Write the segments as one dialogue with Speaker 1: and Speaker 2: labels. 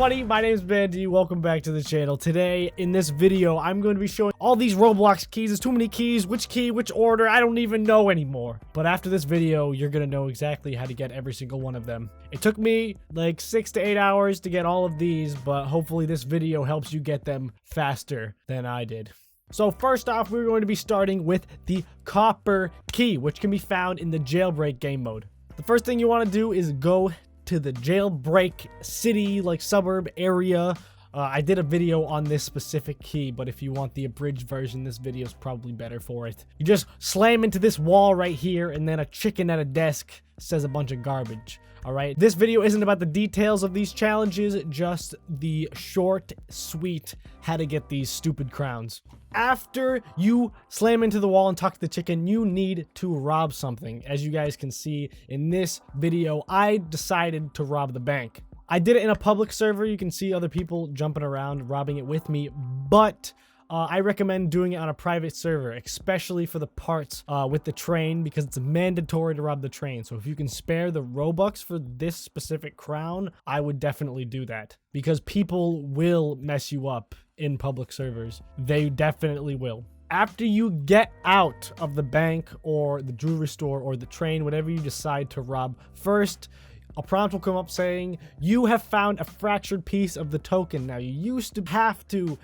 Speaker 1: everybody, my name is Bandi. Welcome back to the channel. Today, in this video, I'm going to be showing all these Roblox keys. There's too many keys. Which key, which order, I don't even know anymore. But after this video, you're going to know exactly how to get every single one of them. It took me like 6 to 8 hours to get all of these, but hopefully this video helps you get them faster than I did. So first off, we're going to be starting with the copper key, which can be found in the jailbreak game mode. The first thing you want to do is go to the jailbreak city, like suburb area. I did a video on this specific key, but if you want the abridged version, this video is probably better for it. You just slam into this wall right here, and then a chicken at a desk says a bunch of garbage. All right, this video isn't about the details of these challenges, just the short, sweet, how to get these stupid crowns. After you slam into the wall and talk to the chicken, you need to rob something. As you guys can see in this video, I decided to rob the bank. I did it in a public server. You can see other people jumping around, robbing it with me, but I recommend doing it on a private server, especially for the parts with the train, because it's mandatory to rob the train. So if you can spare the Robux for this specific crown, I would definitely do that, because people will mess you up in public servers. They definitely will. After you get out of the bank or the jewelry store or the train, whatever you decide to rob first, a prompt will come up saying, you have found a fractured piece of the token. Now, you used to have to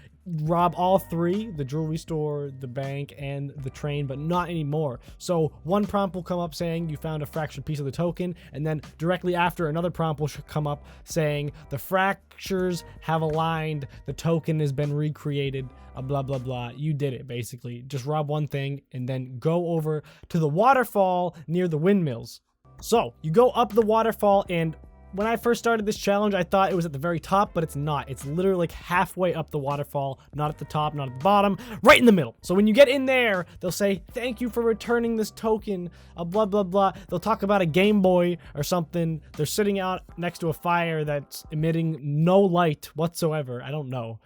Speaker 1: rob all three, the jewelry store, the bank, and the train, but not anymore. So one prompt will come up saying you found a fractured piece of the token, and then directly after, another prompt will come up saying the fractures have aligned, the token has been recreated, blah blah blah. You did it. Basically just rob one thing and then go over to the waterfall near the windmills. So you go up the waterfall, and when I first started this challenge, I thought it was at the very top, but it's not. It's literally like halfway up the waterfall, not at the top, not at the bottom, right in the middle. So when you get in there, they'll say, thank you for returning this token, blah, blah, blah. They'll talk about a Game Boy or something. They're sitting out next to a fire that's emitting no light whatsoever. I don't know.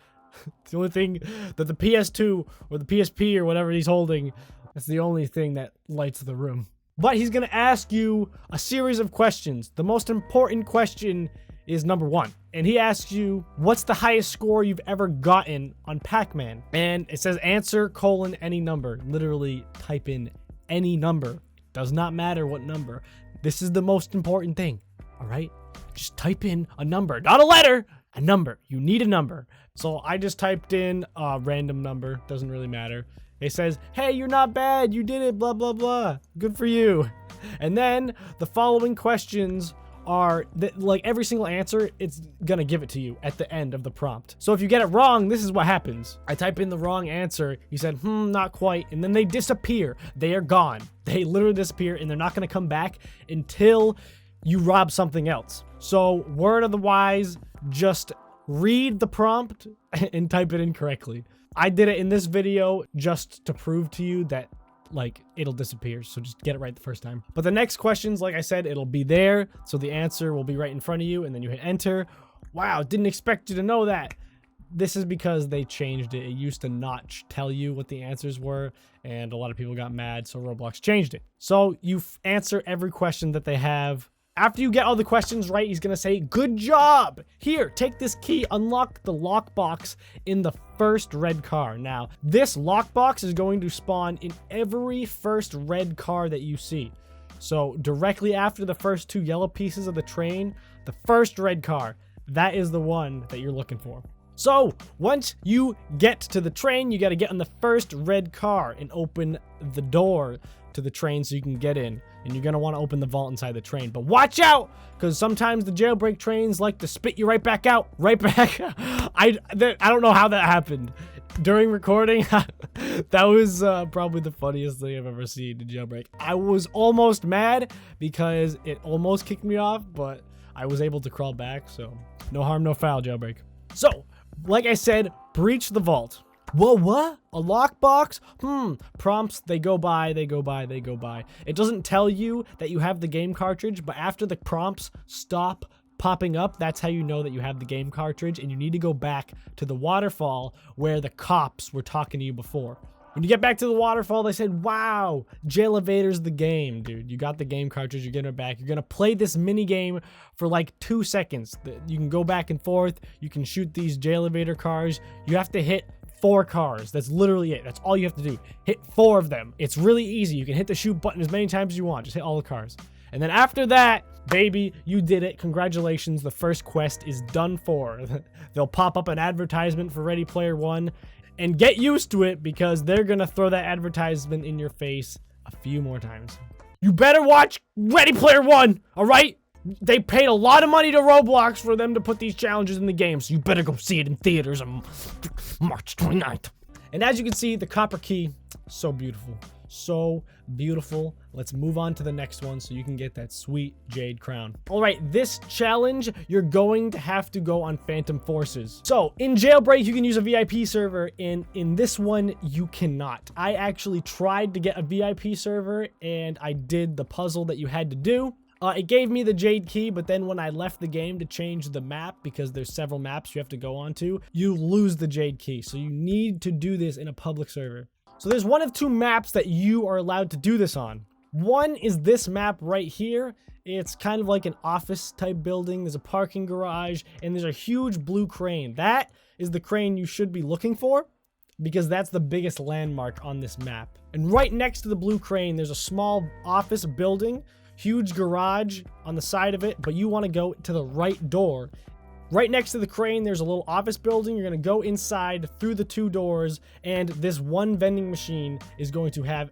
Speaker 1: The only thing that the PS2 or the PSP or whatever he's holding, that's the only thing that lights the room. But he's going to ask you a series of questions. The most important question is number 1. And he asks you, what's the highest score you've ever gotten on Pac-Man? And it says answer : any number. Literally type in any number. Does not matter what number. This is the most important thing. All right? Just type in a number. Not a letter. A number. You need a number. So I just typed in a random number. Doesn't really matter. It says, hey, you're not bad, you did it, blah, blah, blah. Good for you. And then the following questions are, like every single answer, it's gonna give it to you at the end of the prompt. So if you get it wrong, this is what happens. I type in the wrong answer, you said, not quite, and then they disappear. They are gone. They literally disappear, and they're not gonna come back until you rob something else. So word of the wise, just read the prompt and type it in correctly. I did it in this video just to prove to you that, like, it'll disappear. So just get it right the first time. But the next questions, like I said, it'll be there. So the answer will be right in front of you, and then you hit enter. Wow, didn't expect you to know that. This is because they changed it. It used to not tell you what the answers were, and a lot of people got mad, so Roblox changed it. So you answer every question that they have. After you get all the questions right, he's going to say, good job! Here, take this key, unlock the lockbox in the first red car. Now, this lockbox is going to spawn in every first red car that you see. So, directly after the first 2 yellow pieces of the train, the first red car, that is the one that you're looking for. So, once you get to the train, you got to get on the first red car and open the door to the train so you can get in. And you're going to want to open the vault inside the train. But watch out, because sometimes the jailbreak trains like to spit you right back out. Right back. I don't know how that happened. During recording, that was probably the funniest thing I've ever seen in jailbreak. I was almost mad because it almost kicked me off, but I was able to crawl back. So no harm, no foul, jailbreak. So, like I said, breach the vault. Whoa, what? A lockbox? Prompts, they go by, they go by, they go by. It doesn't tell you that you have the game cartridge, but after the prompts stop popping up, that's how you know that you have the game cartridge, and you need to go back to the waterfall where the cops were talking to you before. When you get back to the waterfall, they said, wow, Jail Evader's the game, dude. You got the game cartridge, you're getting it back. You're gonna play this mini game for like 2 seconds. You can go back and forth. You can shoot these Jail Evader cars. You have to hit 4 cars. That's literally it. That's all you have to do. Hit 4 of them. It's really easy. You can hit the shoot button as many times as you want. Just hit all the cars. And then after that, baby, you did it. Congratulations. The first quest is done for. They'll pop up an advertisement for Ready Player One. And get used to it because they're going to throw that advertisement in your face a few more times. You better watch Ready Player One, all right? They paid a lot of money to Roblox for them to put these challenges in the game, so you better go see it in theaters on March 29th. And as you can see, the copper key, so beautiful. So beautiful. Let's move on to the next one so you can get that sweet jade crown. All right, this challenge, you're going to have to go on Phantom Forces. So in Jailbreak, you can use a VIP server, and in this one, you cannot. I actually tried to get a VIP server, and I did the puzzle that you had to do. It gave me the jade key, but then when I left the game to change the map, because there's several maps you have to go onto, you lose the jade key. So you need to do this in a public server. So there's one of 2 maps that you are allowed to do this on. One is this map right here. It's kind of like an office type building. There's a parking garage and there's a huge blue crane. That is the crane you should be looking for because that's the biggest landmark on this map. And right next to the blue crane, there's a small office building, huge garage on the side of it, but you want to go to the right door. Right next to the crane, there's a little office building. You're going to go inside through the 2 doors, and this one vending machine is going to have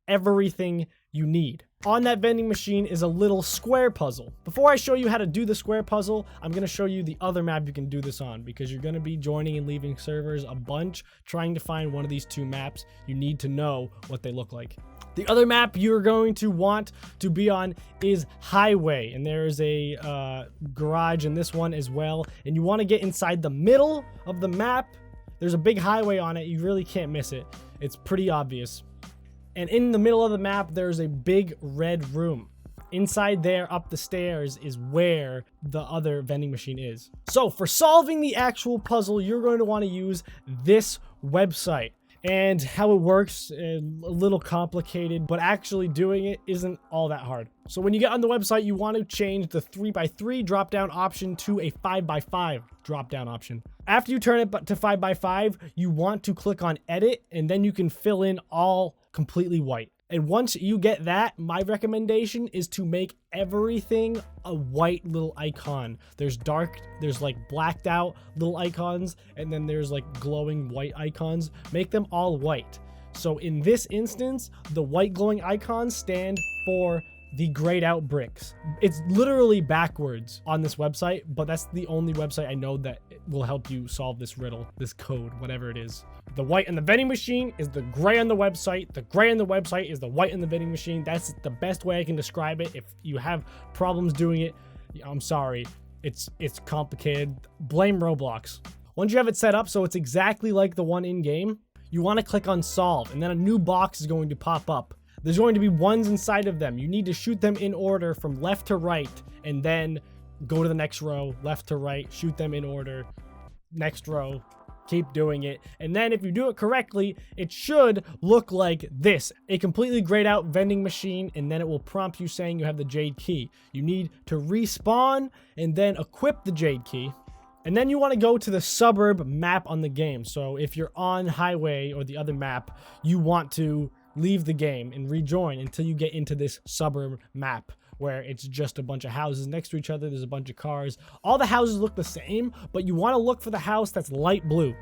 Speaker 1: everything you need. On that vending machine is a little square puzzle. Before I show you how to do the square puzzle, I'm going to show you the other map you can do this on because you're going to be joining and leaving servers a bunch trying to find one of these 2 maps. You need to know what they look like. The other map you're going to want to be on is Highway, and there's a garage in this one as well, and you want to get inside the middle of the map. There's a big highway on it. You really can't miss it. It's pretty obvious. And in the middle of the map, there's a big red room. Inside there, up the stairs, is where the other vending machine is. So for solving the actual puzzle, you're going to want to use this website. And how it works, a little complicated, but actually doing it isn't all that hard. So when you get on the website, you want to change the 3x3 drop-down option to a 5x5 drop-down option. After you turn it to 5x5, you want to click on edit, and then you can fill in all completely white. And once you get that, my recommendation is to make everything a white little icon. There's like blacked out little icons, and then there's like glowing white icons. Make them all white. So in this instance, the white glowing icons stand for the grayed out bricks. It's literally backwards on this website, but that's the only website I know that will help you solve this riddle, this code, whatever it is. The white in the vending machine is the gray on the website. The gray on the website is the white in the vending machine. That's the best way I can describe it. If you have problems doing it, I'm sorry. It's complicated. Blame Roblox. Once you have it set up so it's exactly like the one in game, you want to click on solve, and then a new box is going to pop up. There's going to be ones inside of them. You need to shoot them in order from left to right, and then go to the next row, left to right, shoot them in order, next row, keep doing it. And then if you do it correctly, it should look like this, a completely grayed out vending machine, and then it will prompt you saying you have the jade key. You need to respawn and then equip the jade key. And then you want to go to the suburb map on the game. So if you're on Highway or the other map, you want to leave the game and rejoin until you get into this suburb map where it's just a bunch of houses next to each other. There's a bunch of cars. All the houses look the same, but you want to look for the house that's light blue.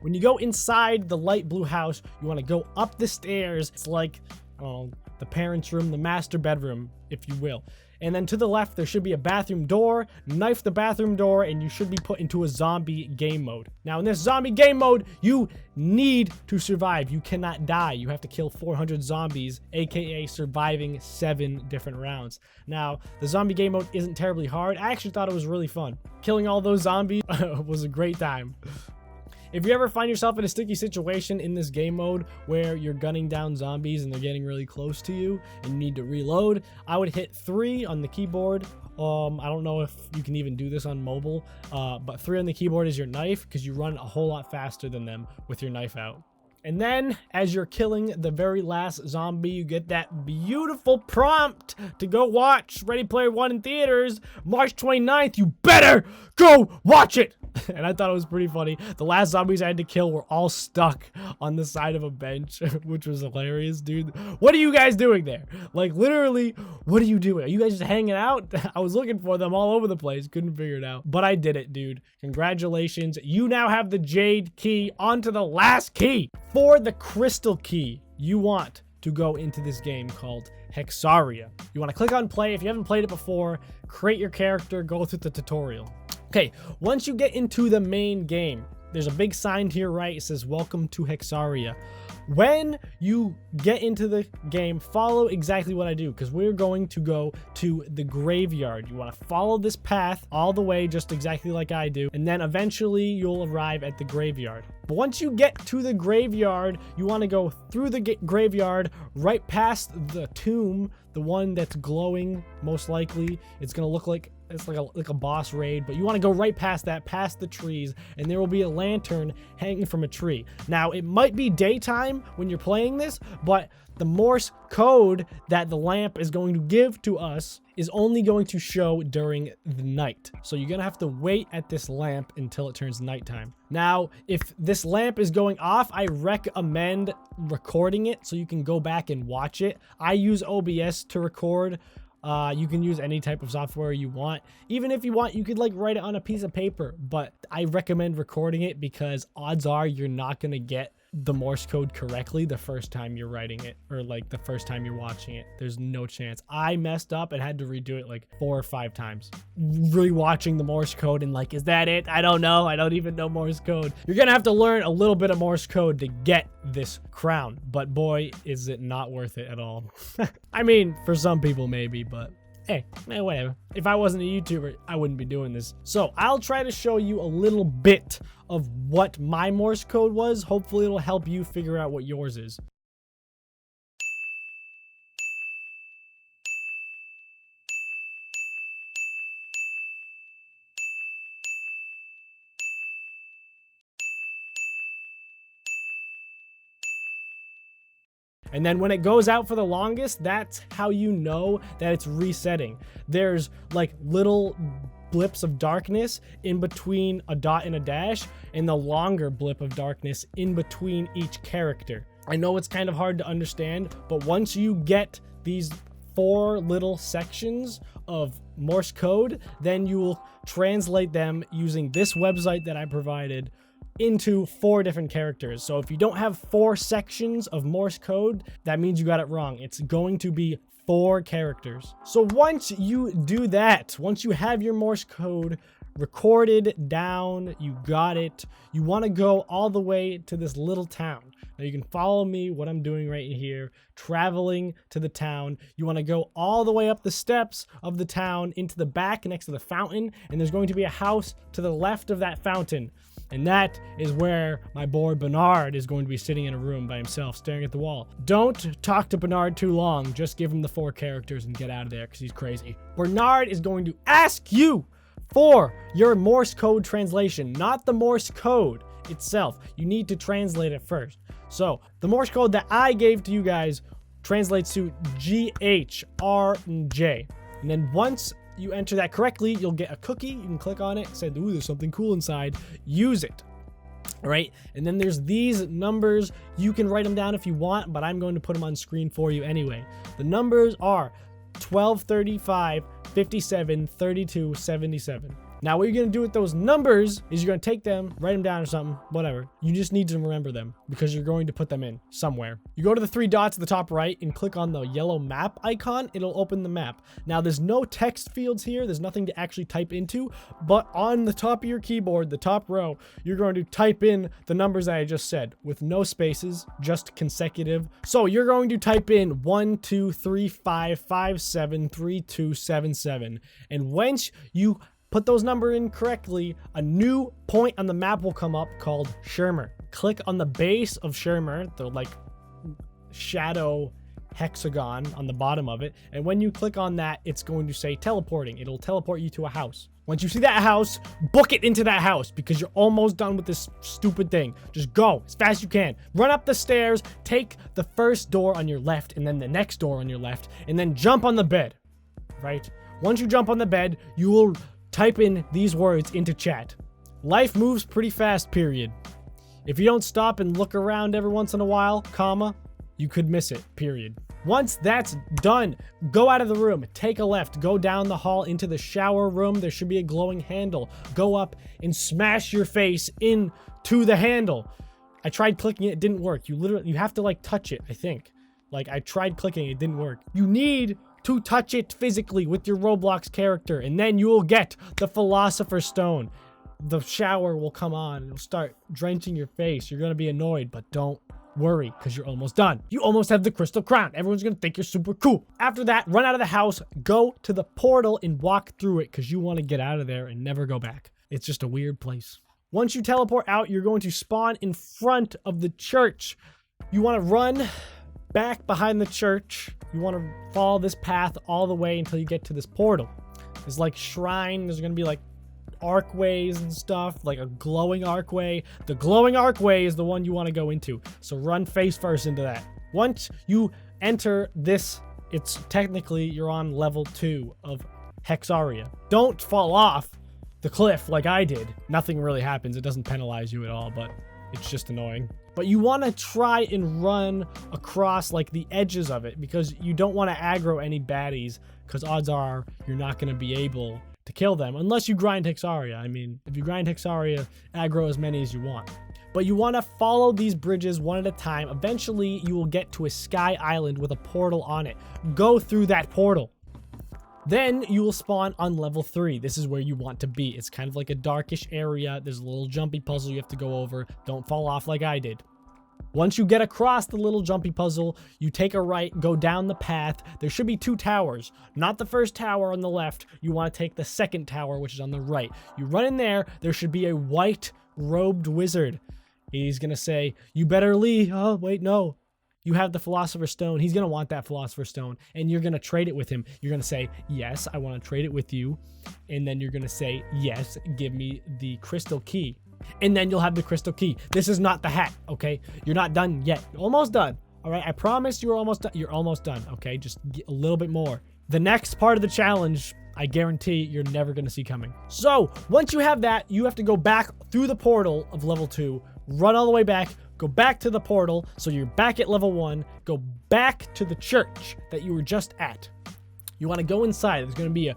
Speaker 1: When you go inside the light blue house, you want to go up the stairs. It's like, the parents' room, the master bedroom, if you will. And then to the left, there should be a bathroom door. Knife the bathroom door, and you should be put into a zombie game mode. Now, in this zombie game mode, you need to survive. You cannot die. You have to kill 400 zombies, aka surviving 7 different rounds. Now, the zombie game mode isn't terribly hard. I actually thought it was really fun. Killing all those zombies was a great time. If you ever find yourself in a sticky situation in this game mode where you're gunning down zombies and they're getting really close to you and you need to reload, I would hit 3 on the keyboard. I don't know if you can even do this on mobile, but 3 on the keyboard is your knife because you run a whole lot faster than them with your knife out. And then, as you're killing the very last zombie, you get that beautiful prompt to go watch Ready Player One in theaters, March 29th. You better go watch it! And I thought it was pretty funny. The last zombies I had to kill were all stuck on the side of a bench, which was hilarious, dude. What are you guys doing there? Like, literally, what are you doing? Are you guys just hanging out? I was looking for them all over the place. Couldn't figure it out. But I did it, dude. Congratulations. You now have the Jade key. On to the last key. For the crystal key, you want to go into this game called Hexaria. You want to click on play. If you haven't played it before, create your character, go through the tutorial. Okay, once you get into the main game, there's a big sign to your right. It says, welcome to Hexaria. When you get into the game, follow exactly what I do, because we're going to go to the graveyard. You want to follow this path all the way, just exactly like I do, and then eventually you'll arrive at the graveyard. But once you get to the graveyard, you want to go through the graveyard, right past the tomb, the one that's glowing, most likely. It's going to look like it's like a boss raid, but you want to go right past that, past the trees, and there will be a lantern hanging from a tree. Now, it might be daytime when you're playing this, but the Morse code that the lamp is going to give to us is only going to show during the night. So you're going to have to wait at this lamp until it turns nighttime. Now, if this lamp is going off, I recommend recording it so you can go back and watch it. I use OBS to record. You can use any type of software you want. Even if you want, you could like write it on a piece of paper, but I recommend recording it because odds are you're not going to get the Morse code correctly the first time you're writing it, or like the first time you're watching it. There's no chance. I messed up and had to redo it like 4 or 5 times. Rewatching the Morse code and like, is that it? I don't know. I don't even know Morse code. You're gonna have to learn a little bit of Morse code to get this crown, but boy, is it not worth it at all. I mean, for some people maybe, but hey, whatever. If I wasn't a YouTuber, I wouldn't be doing this. So I'll try to show you a little bit of what my Morse code was. Hopefully it'll help you figure out what yours is. And then when it goes out for the longest, that's how you know that it's resetting. There's like little blips of darkness in between a dot and a dash, and the longer blip of darkness in between each character. I know it's kind of hard to understand, but once you get these 4 little sections of Morse code, then you will translate them using this website that I provided into 4 different characters. So if you don't have 4 sections of Morse code, that means you got it wrong. It's going to be 4 characters. So once you do that, once you have your Morse code recorded down, you got it, you want to go all the way to this little town. Now you can follow me, what I'm doing right here, traveling to the town. You want to go all the way up the steps of the town into the back next to the fountain, and there's going to be a house to the left of that fountain. And that is where my boy Bernard is going to be sitting in a room by himself, staring at the wall. Don't talk to Bernard too long. Just give him the 4 characters and get out of there because he's crazy. Bernard is going to ask you for your Morse code translation, not the Morse code itself. You need to translate it first. So the Morse code that I gave to you guys translates to G, H, R, and J. And then once you enter that correctly, you'll get a cookie. You can click on it, say, ooh, there's something cool inside. Use it. All right. And then there's these numbers. You can write them down if you want, but I'm going to put them on screen for you anyway. The numbers are 12, 35, 57, 32, 77. Now, what you're going to do with those numbers is you're going to take them, write them down or something, whatever. You just need to remember them because you're going to put them in somewhere. You go to the 3 dots at the top right and click on the yellow map icon. It'll open the map. Now, there's no text fields here. There's nothing to actually type into, but on the top of your keyboard, the top row, you're going to type in the numbers that I just said with no spaces, just consecutive. So you're going to type in 1, 2, 3, 5, 5, 7, 3, 2, 7, 7. And once you put those numbers in correctly, a new point on the map will come up called Shermer. Click on the base of Shermer, the like shadow hexagon on the bottom of it. And when you click on that, it's going to say teleporting. It'll teleport you to a house. Once you see that house, book it into that house because you're almost done with this stupid thing. Just go as fast as you can. Run up the stairs, take the first door on your left and then the next door on your left, and then jump on the bed, right? Once you jump on the bed, you will type in these words into chat. Life moves pretty fast, period. If you don't stop and look around every once in a while, comma, you could miss it, period. Once that's done, go out of the room, take a left, go down the hall into the shower room. There should be a glowing handle. Go up and smash your face into the handle. I tried clicking it, it didn't work. You have to like touch it, I think. Like I tried clicking, it didn't work. You need to touch it physically with your Roblox character, and then you will get the Philosopher's Stone. The shower will come on, and it'll start drenching your face. You're gonna be annoyed, but don't worry, because you're almost done. You almost have the crystal crown. Everyone's gonna think you're super cool. After that, run out of the house, go to the portal, and walk through it, because you want to get out of there and never go back. It's just a weird place. Once you teleport out, you're going to spawn in front of the church. You want to run back behind the church. You want to follow this path all the way until you get to this portal. There's like shrine. There's going to be like archways and stuff, like a glowing archway. The glowing archway is the one you want to go into. So run face first into that. Once you enter this, it's technically you're on level 2 of Hexaria. Don't fall off the cliff like I did. Nothing really happens. It doesn't penalize you at all, but it's just annoying. But you want to try and run across like the edges of it because you don't want to aggro any baddies, because odds are you're not going to be able to kill them unless you grind Hexaria. I mean, if you grind Hexaria, aggro as many as you want. But you want to follow these bridges one at a time. Eventually, you will get to a sky island with a portal on it. Go through that portal. Then you will spawn on level 3. This is where you want to be. It's kind of like a darkish area. There's a little jumpy puzzle you have to go over. Don't fall off like I did. Once you get across the little jumpy puzzle, you take a right, go down the path. There should be 2 towers, not the first tower on the left. You want to take the second tower, which is on the right. You run in there. There should be a white robed wizard. He's going to say, you better leave. Oh, wait, no. You have the Philosopher's Stone. He's going to want that Philosopher's Stone, and you're going to trade it with him. You're going to say, yes, I want to trade it with you. And then you're going to say, yes, give me the crystal key. And then you'll have the crystal key. This is not the hat, okay? You're not done yet. You're almost done, all right? I promise you're almost done. You're almost done, okay? Just get a little bit more. The next part of the challenge, I guarantee you're never going to see coming. So once you have that, you have to go back through the portal of level 2, run all the way back, go back to the portal, so you're back at level 1, go back to the church that you were just at. You want to go inside. There's going to be a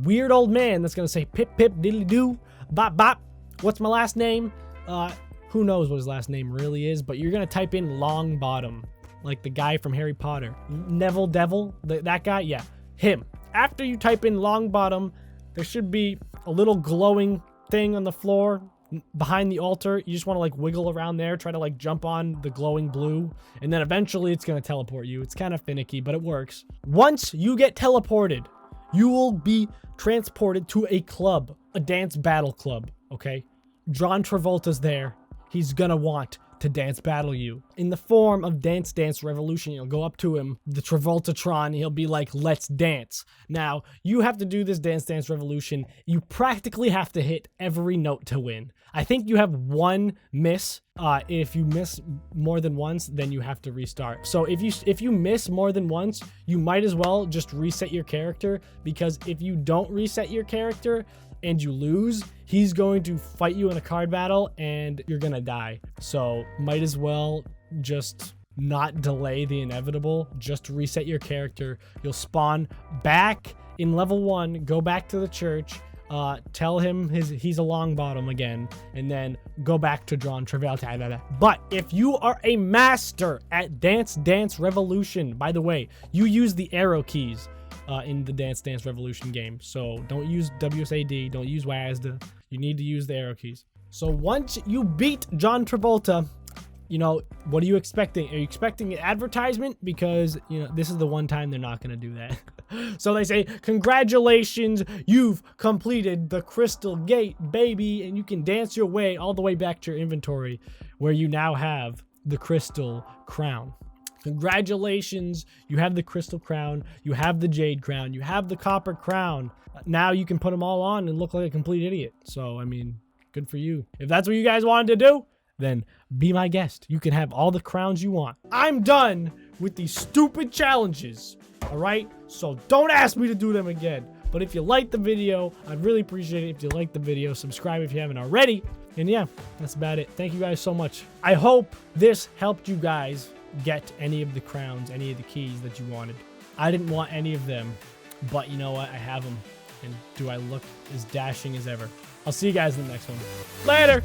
Speaker 1: weird old man that's going to say, pip, pip, diddly doo, bop, bop. What's my last name? Who knows what his last name really is, but you're going to type in Longbottom, like the guy from Harry Potter. Neville Devil, that guy? Yeah, him. After you type in Longbottom, there should be a little glowing thing on the floor behind the altar. You just want to like wiggle around there, try to like jump on the glowing blue, and then eventually it's going to teleport you. It's kind of finicky, but it works. Once you get teleported, you will be transported to a club, a dance battle club, okay? John Travolta's there. He's gonna want to dance battle you in the form of Dance Dance Revolution. You'll go up to him, the Travoltatron, he'll be like, let's dance. Now, you have to do this Dance Dance Revolution. You practically have to hit every note to win. I think you have one miss. If you miss more than once, then you have to restart. So if you miss more than once, you might as well just reset your character, because if you don't reset your character and you lose, he's going to fight you in a card battle and you're gonna die. So might as well just not delay the inevitable. Just reset your character. You'll spawn back in level 1, go back to the church, tell him he's a Longbottom again, and then go back to John Travolta. But if you are a master at Dance Dance Revolution, by the way, you use the arrow keys in the Dance Dance Revolution game. So don't use WSAD, don't use WASD. You need to use the arrow keys. So once you beat John Travolta, you know, what are you expecting? Are you expecting an advertisement? Because, you know, this is the one time they're not going to do that. So they say, congratulations, you've completed the Crystal Gate, baby. And you can dance your way all the way back to your inventory, where you now have the Crystal Crown. Congratulations, you have the crystal crown, you have the jade crown, you have the copper crown. Now you can put them all on and look like a complete idiot. So, I mean, good for you. If that's what you guys wanted to do, then be my guest. You can have all the crowns you want. I'm done with these stupid challenges, all right? So don't ask me to do them again. But if you liked the video, I'd really appreciate it if you liked the video. Subscribe if you haven't already. And yeah, that's about it. Thank you guys so much. I hope this helped you guys get any of the crowns, any of the keys that you wanted. I didn't want any of them, but you know what? I have them. And do I look as dashing as ever? I'll see you guys in the next one. Later!